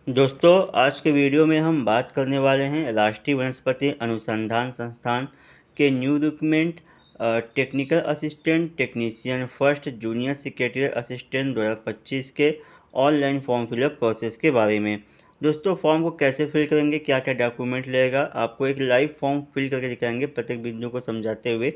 दोस्तों, आज के वीडियो में हम बात करने वाले हैं राष्ट्रीय वनस्पति अनुसंधान संस्थान के new recruitment technical assistant technician first junior secretary assistant 2025 के ऑनलाइन फॉर्म फिलअप प्रोसेस के बारे में। दोस्तों, फॉर्म को कैसे फिल करेंगे, क्या क्या डॉक्यूमेंट लगेगा, आपको एक लाइव फॉर्म फिल करके दिखाएंगे प्रत्येक बिंदु को समझाते हुए,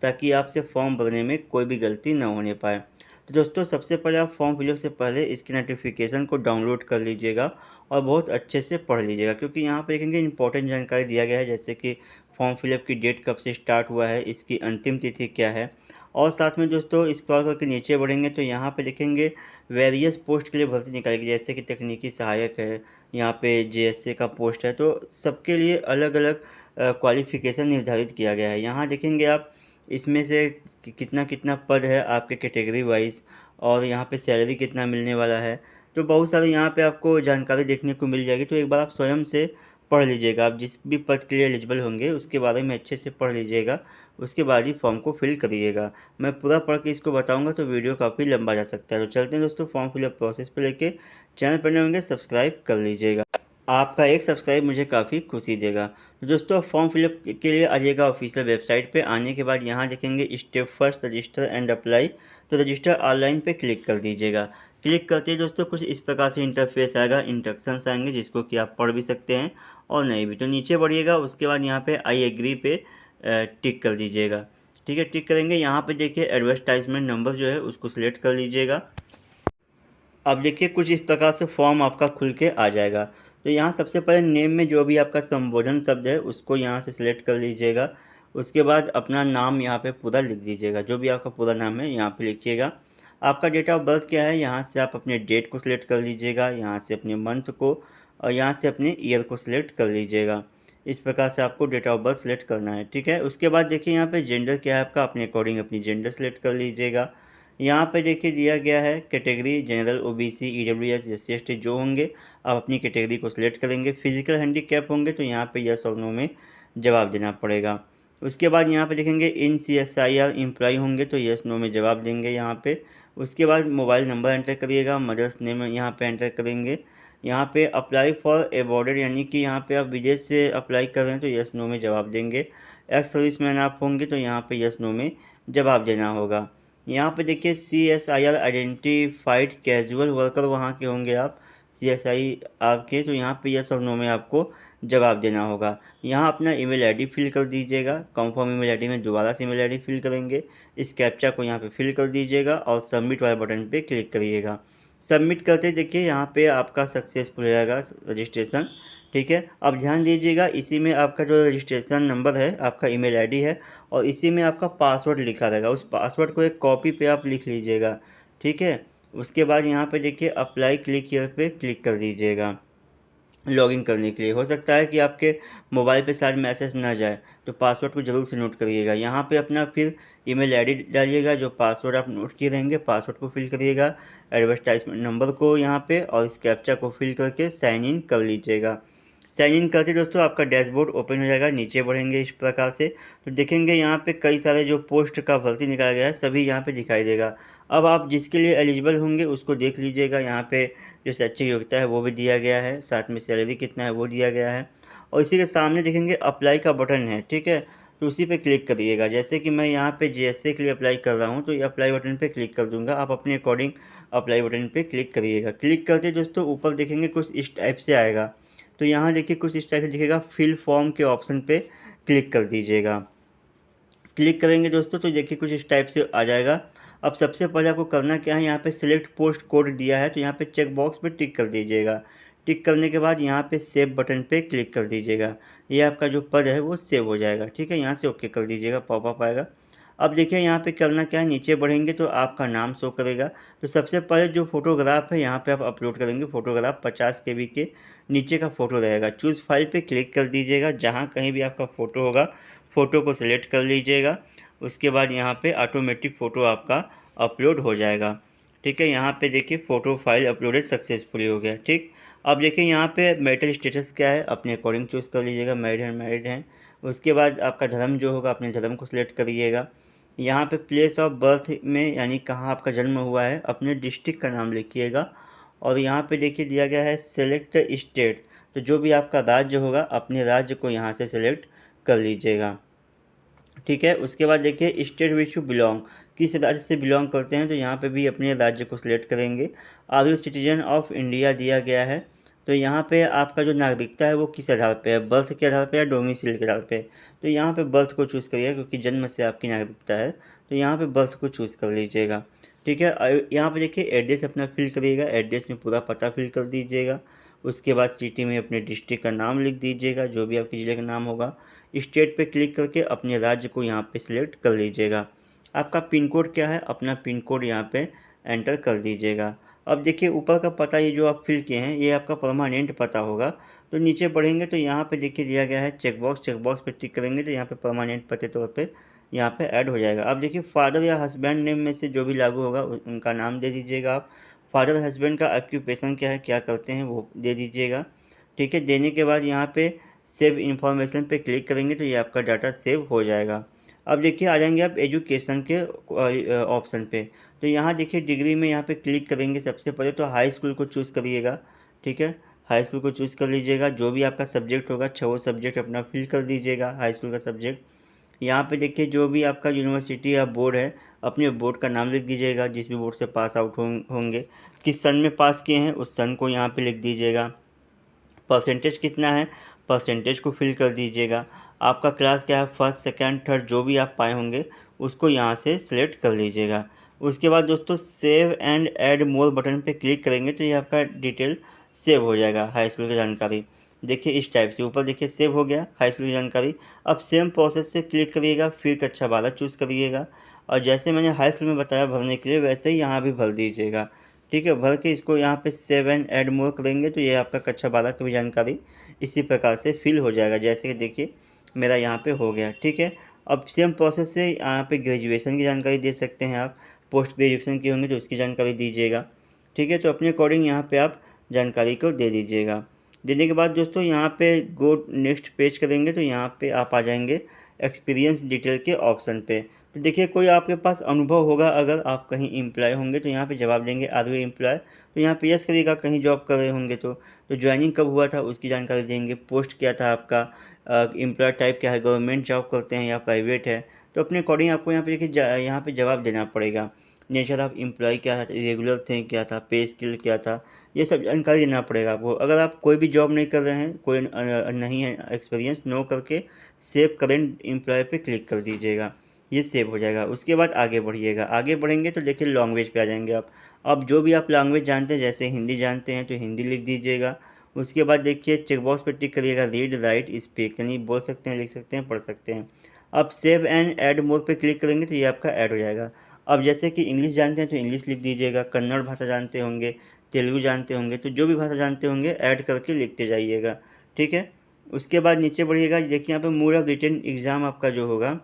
ताकि आपसे फॉर्म भरने में कोई भी गलती न होने पाए। तो दोस्तों, सबसे पहले आप फॉर्म फिलअप से पहले इसकी नोटिफिकेशन को डाउनलोड कर लीजिएगा और बहुत अच्छे से पढ़ लीजिएगा, क्योंकि यहाँ पे देखेंगे इंपॉर्टेंट जानकारी दिया गया है, जैसे कि फॉर्म फिलअप की डेट कब से स्टार्ट हुआ है, इसकी अंतिम तिथि क्या है। और साथ में दोस्तों स्क्रॉल करके नीचे बढ़ेंगे तो यहाँ पे लिखेंगे वेरियस पोस्ट के लिए भर्ती निकाली गई, जैसे कि तकनीकी सहायक है, यहाँ पे जेएसए का पोस्ट है। तो सबके लिए अलग अलग क्वालिफिकेशन निर्धारित किया गया है। यहाँ देखेंगे आप इसमें से कितना कितना पद है आपके कैटेगरी वाइज, और यहाँ पे सैलरी कितना मिलने वाला है। तो बहुत सारे यहाँ पे आपको जानकारी देखने को मिल जाएगी। तो एक बार आप स्वयं से पढ़ लीजिएगा, आप जिस भी पद के लिए एलिजिबल होंगे उसके बारे में अच्छे से पढ़ लीजिएगा, उसके बाद ही फॉर्म को फिल करिएगा। मैं पूरा पढ़ के इसको बताऊंगा तो वीडियो काफ़ी लंबा जा सकता है। तो चलते हैं दोस्तों फॉर्म फिलअप प्रोसेस पे लेके। चैनल पर नए होंगे सब्सक्राइब कर लीजिएगा, आपका एक सब्सक्राइब मुझे काफ़ी खुशी देगा। तो दोस्तों, फॉर्म फिलअप के लिए आइएगा ऑफिशियल वेबसाइट पे। आने के बाद यहाँ देखेंगे step first resistor and apply, तो रजिस्टर ऑनलाइन पे क्लिक कर दीजिएगा। क्लिक करते ही दोस्तों कुछ इस प्रकार से इंटरफेस आएगा, इंस्ट्रक्शंस आएंगे जिसको कि आप पढ़ भी सकते हैं और नहीं भी। तो नीचे बढ़िएगा, उसके बाद यहाँ पे आई एग्री पे टिक कर दीजिएगा। ठीक है, टिक करेंगे। यहाँ पे देखिए एडवर्टाइजमेंट नंबर जो है उसको सिलेक्ट कर लीजिएगा। अब देखिए कुछ इस प्रकार से फॉर्म आपका खुल के आ जाएगा। तो यहाँ सबसे पहले नेम में जो भी आपका संबोधन शब्द है उसको यहाँ से सिलेक्ट कर लीजिएगा। उसके बाद अपना नाम यहाँ पे पूरा लिख दीजिएगा, जो भी आपका पूरा नाम है यहाँ पे लिखिएगा। आपका डेट ऑफ बर्थ क्या है, यहाँ से आप अपने डेट को सिलेक्ट कर लीजिएगा, यहाँ से अपने मंथ को, और यहाँ से अपने ईयर को सिलेक्ट कर लीजिएगा। इस प्रकार से आपको डेट ऑफ बर्थ सेलेक्ट करना है। ठीक है, उसके बाद देखिए यहाँ पे जेंडर क्या है आपका, अपने अकॉर्डिंग अपनी जेंडर सेलेक्ट कर लीजिएगा। यहाँ पे देखिए दिया गया है category general, OBC, EWS, SC, ST जो होंगे आप अपनी कैटेगरी को सिलेक्ट करेंगे। फिजिकल हैंडीकैप होंगे तो यहाँ पे यस और नो में जवाब देना पड़ेगा। उसके बाद यहाँ पे देखेंगे इन सीएसआईआर एम्प्लॉय होंगे तो यस नो में जवाब देंगे यहाँ पे। उसके बाद मोबाइल नंबर एंटर करिएगा, मदर्स नेम यहाँ पे एंटर करेंगे। यहाँ पे अप्लाई फॉर अवॉर्डेड, यानी कि यहाँ पे आप विदेश से अप्लाई कर रहे हैं तो यस नो में जवाब देंगे। एक्स सर्विसमैन आप होंगे तो यहाँ पे यस नो में जवाब देना होगा। यहाँ पे देखिए CSIR आइडेंटिफाइड कैजुअल वर्कर वहाँ के होंगे आप CSIR के, तो यहाँ पे यस और नो में आपको जवाब देना होगा। यहाँ अपना ईमेल आईडी फिल कर दीजिएगा। कंफर्म ईमेल आईडी में दोबारा से ईमेल आईडी फिल करेंगे। इस कैप्चा को यहाँ पे फिल कर दीजिएगा और सबमिट वाले बटन पे क्लिक करिएगा। सबमिट करते देखिए यहाँ पे आपका सक्सेसफुल हो जाएगा रजिस्ट्रेशन। ठीक है, अब ध्यान दीजिएगा इसी में आपका जो रजिस्ट्रेशन नंबर है, आपका ईमेल आईडी है, और इसी में आपका पासवर्ड लिखा रहेगा। उस पासवर्ड को एक कॉपी पे आप लिख लीजिएगा। ठीक है, उसके बाद यहाँ पे देखिए अप्लाई क्लिक हियर पे क्लिक कर दीजिएगा लॉगिन करने के लिए। हो सकता है कि आपके मोबाइल पे शायद मैसेज ना जाए, तो पासवर्ड को ज़रूर से नोट करिएगा। यहाँ पे अपना फिर ईमेल आईडी डालिएगा, जो पासवर्ड आप नोट किए रहेंगे पासवर्ड को फिल करिएगा, एडवर्टाइजमेंट नंबर को यहाँ पे, और इस कैप्चा को फिल करके साइन इन कर लीजिएगा। साइन इन करते दोस्तों आपका डैशबोर्ड ओपन हो जाएगा। नीचे बढ़ेंगे इस प्रकार से तो देखेंगे यहाँ पे कई सारे जो पोस्ट का भर्ती निकाला गया है सभी यहाँ पे दिखाई देगा। अब आप जिसके लिए एलिजिबल होंगे उसको देख लीजिएगा। यहाँ पे जो शैक्षिक योग्यता है वो भी दिया गया है, साथ में सैलरी कितना है वो दिया गया है, और इसी के सामने देखेंगे अप्लाई का बटन है। ठीक है, तो उसी पे क्लिक करिएगा। जैसे कि मैं यहाँ पे जेएसए के लिए अप्लाई कर रहा हूँ तो ये अप्लाई बटन पे क्लिक कर दूंगा। आप अपने अकॉर्डिंग अप्लाई बटन पे क्लिक करिएगा। क्लिक करते दोस्तों ऊपर देखेंगे कुछ इस टाइप से आएगा। तो यहाँ देखिए कुछ इस टाइप से दिखेगा, फिल फॉर्म के ऑप्शन पे क्लिक कर दीजिएगा। क्लिक करेंगे दोस्तों तो देखिए कुछ इस टाइप से आ जाएगा। अब सबसे पहले आपको करना क्या है, यहाँ पे सिलेक्ट पोस्ट कोड दिया है तो यहाँ पे चेक बॉक्स पे टिक कर दीजिएगा। टिक करने के बाद यहाँ पे सेव बटन पे क्लिक कर दीजिएगा। ये आपका जो पद है वो सेव हो जाएगा। ठीक है, यहाँ से ओके कर दीजिएगा, पॉपअप आएगा। अब देखिए यहाँ पे करना क्या है, नीचे बढ़ेंगे तो आपका नाम शो करेगा। तो सबसे पहले जो फोटोग्राफ है यहाँ पे आप अपलोड करेंगे। फोटोग्राफ 50 KB के नीचे का फ़ोटो रहेगा। चूज़ फाइल पे क्लिक कर दीजिएगा। जहाँ कहीं भी आपका फ़ोटो होगा फ़ोटो को सिलेक्ट कर लीजिएगा। उसके बाद यहाँ पे ऑटोमेटिक फ़ोटो आपका अपलोड हो जाएगा। ठीक है, यहाँ पे देखिए फ़ोटो फाइल अपलोडेड सक्सेसफुली हो गया। ठीक, अब देखिए यहाँ पे मैरिटल स्टेटस क्या है, अपने अकॉर्डिंग चूज़ कर लीजिएगा, मैरिड है मैरिड हैं। उसके बाद आपका धर्म जो होगा अपने धर्म को सिलेक्ट करिएगा। यहाँ पे प्लेस ऑफ बर्थ में यानी कहाँ आपका जन्म हुआ है अपने डिस्ट्रिक्ट का नाम लिखिएगा, और यहाँ पे देखिए दिया गया है सेलेक्ट स्टेट, तो जो भी आपका राज्य होगा अपने राज्य को यहाँ से सेलेक्ट कर लीजिएगा। ठीक है, उसके बाद देखिए स्टेट विच यू बिलोंग, किस राज्य से बिलोंग करते हैं, तो यहाँ पे भी अपने राज्य को सिलेक्ट करेंगे। Are you citizen of India दिया गया है, तो यहाँ पे आपका जो नागरिकता है वो किस आधार पे है, बर्थ के आधार पे या डोमिसाइल के आधार पे, तो यहाँ पे बर्थ को चूज़ करिएगा क्योंकि जन्म से आपकी नागरिकता है, तो यहाँ पे बर्थ को चूज़ कर लीजिएगा। ठीक है, यहाँ पे देखिए एड्रेस अपना फिल करिएगा, एड्रेस में पूरा पता फिल कर दीजिएगा। उसके बाद सिटी में अपने डिस्ट्रिक्ट का नाम लिख दीजिएगा, जो भी आपके ज़िले का नाम होगा। स्टेट पे क्लिक करके अपने राज्य को यहाँ पे सिलेक्ट कर लीजिएगा। आपका पिन कोड क्या है, अपना पिन कोड यहाँ पे एंटर कर दीजिएगा। अब देखिए ऊपर का पता ये जो आप फिल किए हैं ये आपका परमानेंट पता होगा, तो नीचे बढ़ेंगे तो यहाँ पे देखिए दिया गया है चेकबॉक्स पे टिक करेंगे तो यहाँ पे परमानेंट पते तौर पे यहाँ पे ऐड हो जाएगा। अब देखिए फादर या हस्बैंड नेम में से जो भी लागू होगा उनका नाम दे दीजिएगा आप। फादर हस्बैंड का ऑक्यूपेशन क्या है, क्या करते हैं, वो दे दीजिएगा। ठीक है, देने के बाद यहाँ पे सेव इन्फॉर्मेशन पे क्लिक करेंगे तो ये आपका डाटा सेव हो जाएगा। अब देखिए आ जाएंगे आप एजुकेशन के ऑप्शन पे, तो यहाँ देखिए डिग्री में यहाँ पे क्लिक करेंगे। सबसे पहले तो हाई स्कूल को चूज़ करिएगा। ठीक है, हाई स्कूल को चूज़ कर लीजिएगा। जो भी आपका सब्जेक्ट होगा 6 सब्जेक्ट अपना फिल कर दीजिएगा हाई स्कूल का सब्जेक्ट। यहाँ पे देखिए जो भी आपका यूनिवर्सिटी या बोर्ड है अपने बोर्ड का नाम लिख दीजिएगा, जिस भी बोर्ड से पास आउट होंगे, किस सन में पास किए हैं उस सन को यहाँ पे लिख दीजिएगा। परसेंटेज कितना है, परसेंटेज को फिल कर दीजिएगा। आपका क्लास क्या है, फर्स्ट सेकंड थर्ड जो भी आप पाए होंगे उसको यहाँ से सिलेक्ट कर लीजिएगा। उसके बाद दोस्तों save and add more button पे क्लिक करेंगे तो ये आपका डिटेल सेव हो जाएगा, हाई स्कूल की जानकारी। देखिए इस टाइप से ऊपर देखिए सेव हो गया हाई स्कूल की जानकारी। अब सेम प्रोसेस से क्लिक करिएगा, फिर कक्षा 12 चूज़ करिएगा और जैसे मैंने हाई स्कूल में बताया भरने के लिए वैसे ही यहाँ भी भर दीजिएगा। ठीक है, भर के इसको यहाँ पे सेव एंड ऐड मोर करेंगे तो ये आपका कक्षा 12 की भी जानकारी इसी प्रकार से फिल हो जाएगा, जैसे कि देखिए मेरा यहाँ पे हो गया। ठीक है, अब सेम प्रोसेस से यहाँ पे ग्रेजुएशन की जानकारी दे सकते हैं आप, पोस्ट ग्रेजुएशन की होंगी तो उसकी जानकारी दीजिएगा। ठीक है, तो अपने अकॉर्डिंग यहाँ पे आप जानकारी को दे दीजिएगा। देने के बाद दोस्तों यहाँ पे गो नेक्स्ट पेज करेंगे तो यहाँ पे आप आ जाएंगे एक्सपीरियंस डिटेल के ऑप्शन पे। तो देखिए कोई आपके पास अनुभव होगा, अगर आप कहीं एम्प्लॉय होंगे तो यहाँ पे जवाब देंगे आर यू एम्प्लॉय, तो यहाँ पे यस करिएगा। कहीं जॉब कर रहे होंगे तो ज्वाइनिंग कब हुआ था उसकी जानकारी देंगे, पोस्ट क्या था आपका, एम्प्लॉय टाइप क्या है, गवर्नमेंट जॉब करते हैं या प्राइवेट है, तो अपने अकॉर्डिंग आपको यहाँ पे देखिए यहाँ पे जवाब देना पड़ेगा। नेचर ऑफ एम्प्लॉय क्या था, रेगुलर थे क्या था, पे स्किल क्या था, ये सब जानकारी देना पड़ेगा आपको। अगर आप कोई भी जॉब नहीं कर रहे हैं, कोई नहीं है एक्सपीरियंस, नो करके सेव करेंट एम्प्लॉय पे क्लिक कर दीजिएगा, ये सेव हो जाएगा। उसके बाद आगे बढ़िएगा, आगे बढ़ेंगे तो देखिए लैंग्वेज पे आ जाएंगे आप। अब जो भी आप लैंग्वेज जानते हैं, जैसे हिंदी जानते हैं तो हिंदी लिख दीजिएगा। उसके बाद देखिए चेकबॉक्स पे टिक करिएगा, रीड राइट स्पीक, यानी बोल सकते हैं, लिख सकते हैं, पढ़ सकते हैं। अब सेव एंड ऐड मोर पे क्लिक करेंगे तो ये आपका ऐड हो जाएगा। अब जैसे कि इंग्लिश जानते हैं तो इंग्लिश लिख दीजिएगा, कन्नड़ भाषा जानते होंगे, तेलुगु जानते होंगे, तो जो भी भाषा जानते होंगे ऐड करके लिखते जाइएगा। ठीक है, उसके बाद नीचे बढ़िएगा, देखिए यहाँ पे मोड ऑफ रिटन एग्ज़ाम आपका जो होगा,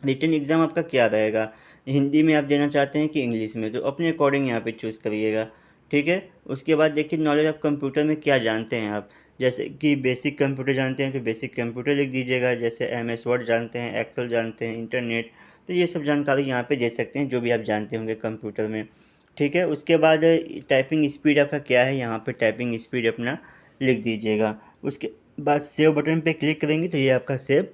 रिटन एग्ज़ाम आपका क्या रहेगा, हिंदी में आप देना चाहते हैं कि इंग्लिश में, तो अपने अकॉर्डिंग यहाँ पे चूज़ करिएगा। ठीक है, उसके बाद देखिए नॉलेज ऑफ कंप्यूटर में क्या जानते हैं आप, जैसे कि बेसिक कंप्यूटर जानते हैं तो बेसिक कंप्यूटर लिख दीजिएगा, जैसे MS वर्ड जानते हैं, एक्सेल जानते हैं, इंटरनेट, तो ये सब जानकारी यहाँ पे दे सकते हैं जो भी आप जानते होंगे कंप्यूटर में। ठीक है, उसके बाद टाइपिंग स्पीड आपका क्या है, यहाँ पे टाइपिंग स्पीड अपना लिख दीजिएगा। उसके बाद सेव बटन पे क्लिक करेंगे तो ये आपका सेव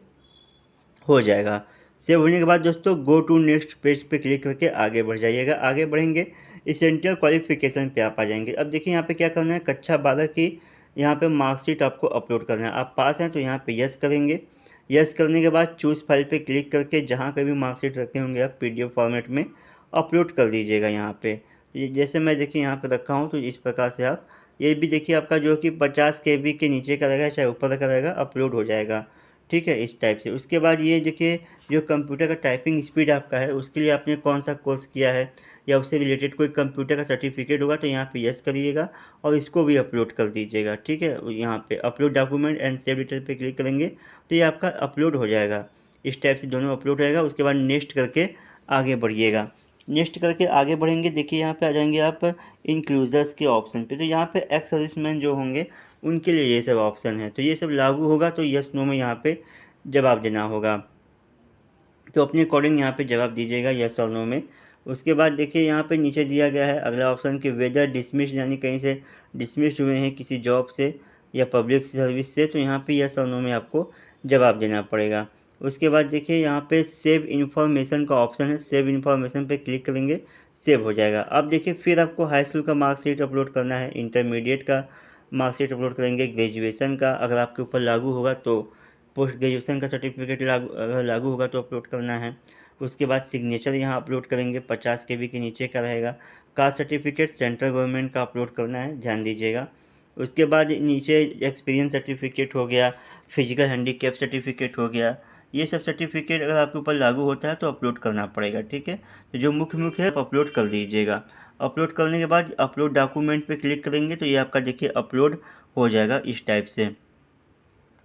हो जाएगा। सेव होने के बाद दोस्तों गो टू नेक्स्ट पेज पे क्लिक करके आगे बढ़ जाइएगा। आगे बढ़ेंगे इसेंशियल क्वालिफिकेशन पे आप आ जाएंगे। अब देखिए यहाँ पे क्या करना है, कक्षा 12 की यहाँ पे मार्कशीट आपको अपलोड करना है। आप पास हैं तो यहाँ पे यस करेंगे। यस करने के बाद चूज़ फाइल पे क्लिक करके जहाँ कभी मार्कशीट रखे होंगे आप PDF फॉर्मेट में अपलोड कर दीजिएगा। यहाँ पे जैसे मैं देखिए यहाँ पे रखा हूँ तो इस प्रकार से आप ये भी देखिए आपका जो कि 50 KB के नीचे का रहेगा चाहे ऊपर का रहेगा, अपलोड हो जाएगा। ठीक है, इस टाइप से। उसके बाद ये देखिए जो कंप्यूटर का टाइपिंग स्पीड आपका है उसके लिए आपने कौन सा कोर्स किया है या उससे रिलेटेड कोई कंप्यूटर का सर्टिफिकेट होगा तो यहाँ पे यस करिएगा और इसको भी अपलोड कर दीजिएगा। ठीक है, यहाँ पे upload document and save detail पे क्लिक करेंगे तो ये आपका अपलोड हो जाएगा। इस टाइप से दोनों अपलोड रहेगा। उसके बाद नेक्स्ट करके आगे बढ़िएगा। नेक्स्ट करके आगे बढ़ेंगे, देखिए यहाँ पे आ जाएंगे आप इंक्लूजर्स के ऑप्शन पे, तो यहाँ पे एक्स सर्विसमैन जो होंगे उनके लिए ये सब ऑप्शन है, तो ये सब लागू होगा तो यस नो में यहाँ पे जवाब देना होगा। तो अपने अकॉर्डिंग यहाँ पे जवाब दीजिएगा यस और नो में। उसके बाद देखिए यहाँ पे नीचे दिया गया है अगला ऑप्शन कि वेदर डिसमिस्ड, यानी कहीं से डिसमिस्ड हुए हैं किसी जॉब से या पब्लिक सर्विस से, तो यहाँ पे यस और नो में आपको जवाब देना पड़ेगा। उसके बाद देखिए यहाँ पे सेव इन्फॉर्मेशन का ऑप्शन है, सेव इन्फॉर्मेशन पे क्लिक करेंगे, सेव हो जाएगा। अब देखिए फिर आपको हाई स्कूल का मार्कशीट अपलोड करना है, इंटरमीडिएट का मार्कशीट अपलोड करेंगे, ग्रेजुएशन का अगर आपके ऊपर लागू होगा तो पोस्ट ग्रेजुएशन का सर्टिफिकेट अगर लागू होगा तो अपलोड करना है। उसके बाद सिग्नेचर यहाँ अपलोड करेंगे, 50 KB के नीचे का रहेगा। कास्ट सर्टिफिकेट सेंट्रल गवर्नमेंट का अपलोड करना है, ध्यान दीजिएगा। उसके बाद नीचे एक्सपीरियंस सर्टिफिकेट हो गया, फिजिकल हैंडीकैप सर्टिफिकेट हो गया, ये सब सर्टिफिकेट अगर आपके ऊपर लागू होता है तो अपलोड करना पड़ेगा, ठीक है। तो जो मुख्य मुख्य है आप अपलोड कर दीजिएगा। अपलोड करने के बाद अपलोड डॉक्यूमेंट पे क्लिक करेंगे तो ये आपका देखिए अपलोड हो जाएगा इस टाइप से।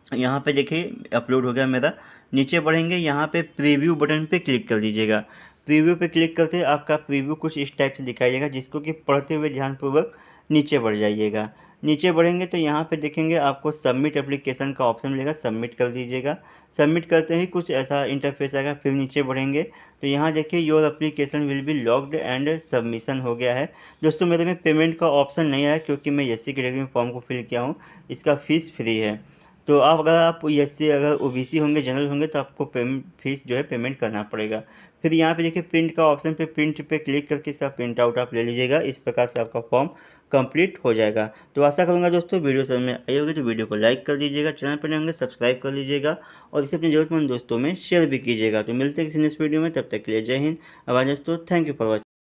यहाँ पे देखिए अपलोड हो गया मेरा। नीचे बढ़ेंगे, यहाँ पे प्रीव्यू बटन पे क्लिक कर दीजिएगा। प्रीव्यू पे क्लिक करते आपका प्रीव्यू कुछ इस टाइप से दिखाई देगा, जिसको कि पढ़ते हुए ध्यानपूर्वक नीचे बढ़ जाइएगा। नीचे बढ़ेंगे तो यहाँ पे देखेंगे आपको सबमिट एप्लीकेशन का ऑप्शन मिलेगा, सबमिट कर दीजिएगा। सबमिट करते ही कुछ ऐसा इंटरफेस आएगा। फिर नीचे बढ़ेंगे तो यहाँ देखिए your application will be logged and submission हो गया है। दोस्तों मेरे में पेमेंट का ऑप्शन नहीं आया क्योंकि मैं एससी कैटेगरी में फॉर्म को फिल किया हूँ, इसका फ़ीस फ्री है। तो आप एससी अगर ओबीसी होंगे, जनरल होंगे तो आपको फीस जो है पेमेंट करना पड़ेगा। फिर यहाँ पे देखिए प्रिंट का ऑप्शन पे प्रिंट पे क्लिक करके इसका प्रिंट आउट आप ले लीजिएगा। इस प्रकार से आपका फॉर्म कंप्लीट हो जाएगा। तो आशा करूँगा दोस्तों वीडियो समझ में आई होगी, तो वीडियो को लाइक कर दीजिएगा, चैनल पर नए होंगे सब्सक्राइब कर लीजिएगा और इसे अपने ज़रूरतमंद दोस्तों में शेयर भी कीजिएगा। तो मिलते हैं किसी नेक्स्ट वीडियो में, तब तक के लिए जय हिंद। आवाज़ दोस्तों, थैंक यू फॉर वॉचिंग।